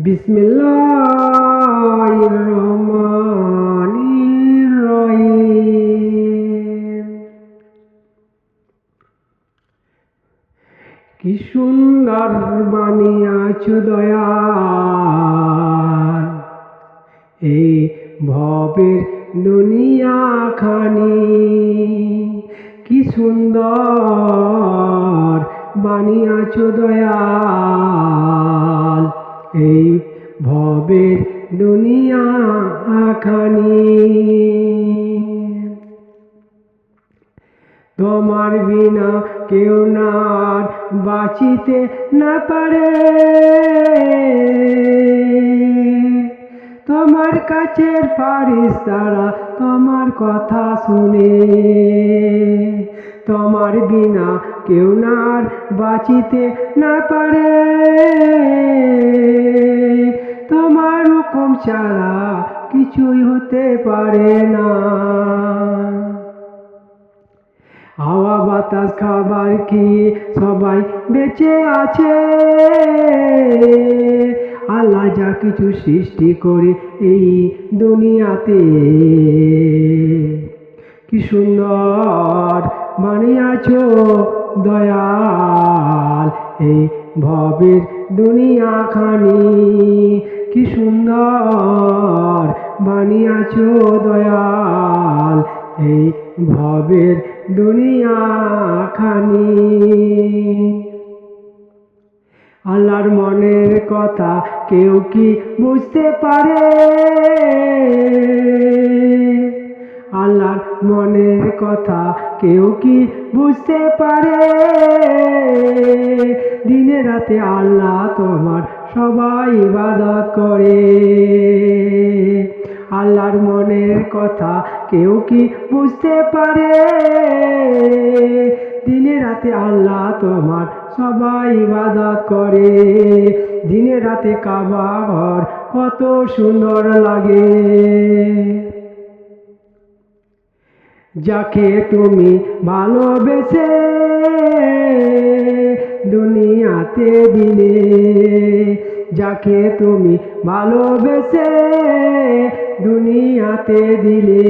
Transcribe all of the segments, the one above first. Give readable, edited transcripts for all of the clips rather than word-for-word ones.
বিসমিল্লাহির রহমানির রহিম। কি সুন্দর বানিয়েছো দয়াল এই ভবের দুনিয়াখানি। কি সুন্দর বানিয়েছো দয়াল এই ভবের দুনিয়াখানি। তোমার বিনা কেউ না আর বাঁচিতে না পারে, তোমার কাছের ফারিস্তারা তোমার কথা শুনে। তোমার বিনা কেউ না আর বাঁচিতে না পারে, তোমার হুকুম ছাড়া কিছুই হতে পারে না। হাওয়া বাতাস খাবার খেয়ে সবাই বেঁচে আছে, আল্লাহ যা কিছু সৃষ্টি করে এই দুনিয়াতে। কি সুন্দর বানিয়েছো দয়াল এই ভবের দুনিয়াখানি। কি সুন্দর বানিয়েছো দয়াল এই ভবের দুনিয়াখানি। আল্লাহর মনের কথা কেউ কি বুঝতে পারে? আল্লাহর মনের কথা কেউ কি বুঝতে পারে? দিনে রাতে আল্লাহ তোমার সবাই ইবাদত করে। আল্লাহর মনের কথা কেউ কি বুঝতে পারে? দিনে রাতে আল্লাহ তোমার সবাই ইবাদত করে। দিনে রাতে কাবা ঘর কত সুন্দর লাগে। যাকে তুমি ভালোবেসে দুনিয়াতে দিলে, যাকে তুমি ভালোবেসে দুনিয়াতে দিলে।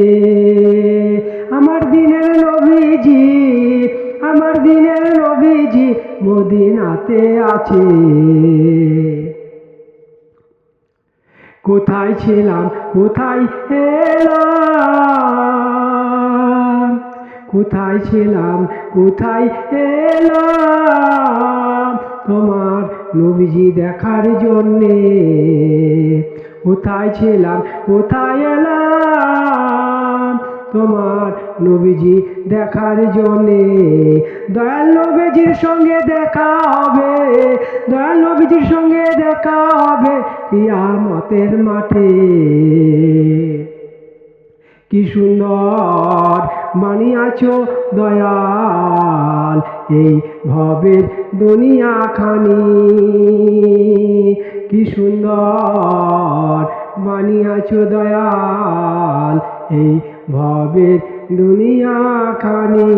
আমার দিনের নবীজি, আমার দিনের নবীজি মদিনাতে আছে। কোথায় ছিলাম কোথায় এলাম, কোথায় ছিলাম কোথায় এলাম তোমার নবীজি দেখার জন্যে। কোথায় ছিলাম কোথায় এলাম তোমার নবীজি দেখার জন্যে। দয়াল নবীজির সঙ্গে দেখা হবে, দয়াল নবীজির সঙ্গে দেখা হবে কিয়ামতের মাঠে। কি সুন্দর বানিয়েছো দয়াল এই ভবের দুনিয়াখানি। কি সুন্দর বানিয়েছো দয়াল এই ভবের দুনিয়াখানি।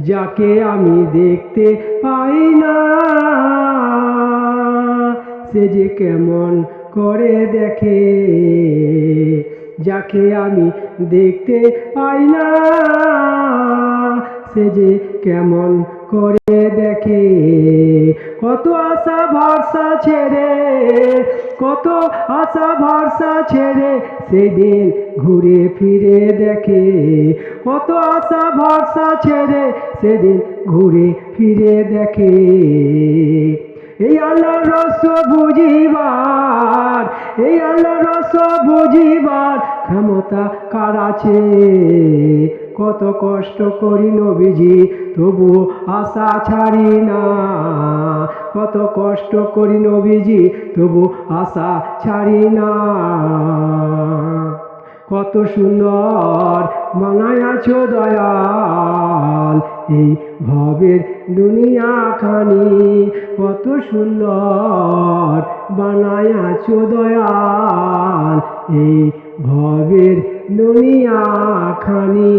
যাকে আমি দেখতে পাই না সে যে কেমন করে দেখে, যাকে আমি দেখতে পাই না সে যে কেমন করে দেখে। কত আশা ভরসা ছেড়ে, কত আশা ভরসা ছেড়ে সেদিন ঘুরে ফিরে দেখে। কত আশা ভরসা ছেড়ে সেদিন ঘুরে ফিরে দেখে। এই আল্লাহর রহস্য বুঝিবার, এই আল্লাহর রহস্য বুঝিবার ক্ষমতা কার আছে? কত কষ্ট করি নবীজি তবু আশা ছাড়ি না, কত কষ্ট করি নবীজি তবু আশা ছাড়ি না। কত সুন্দর বানায়েছো দয়াল এই ভবের দুনিয়াখানি। কত সুন্দর বানায়েছো দয়াল এই ভবের দুনিয়াখানি।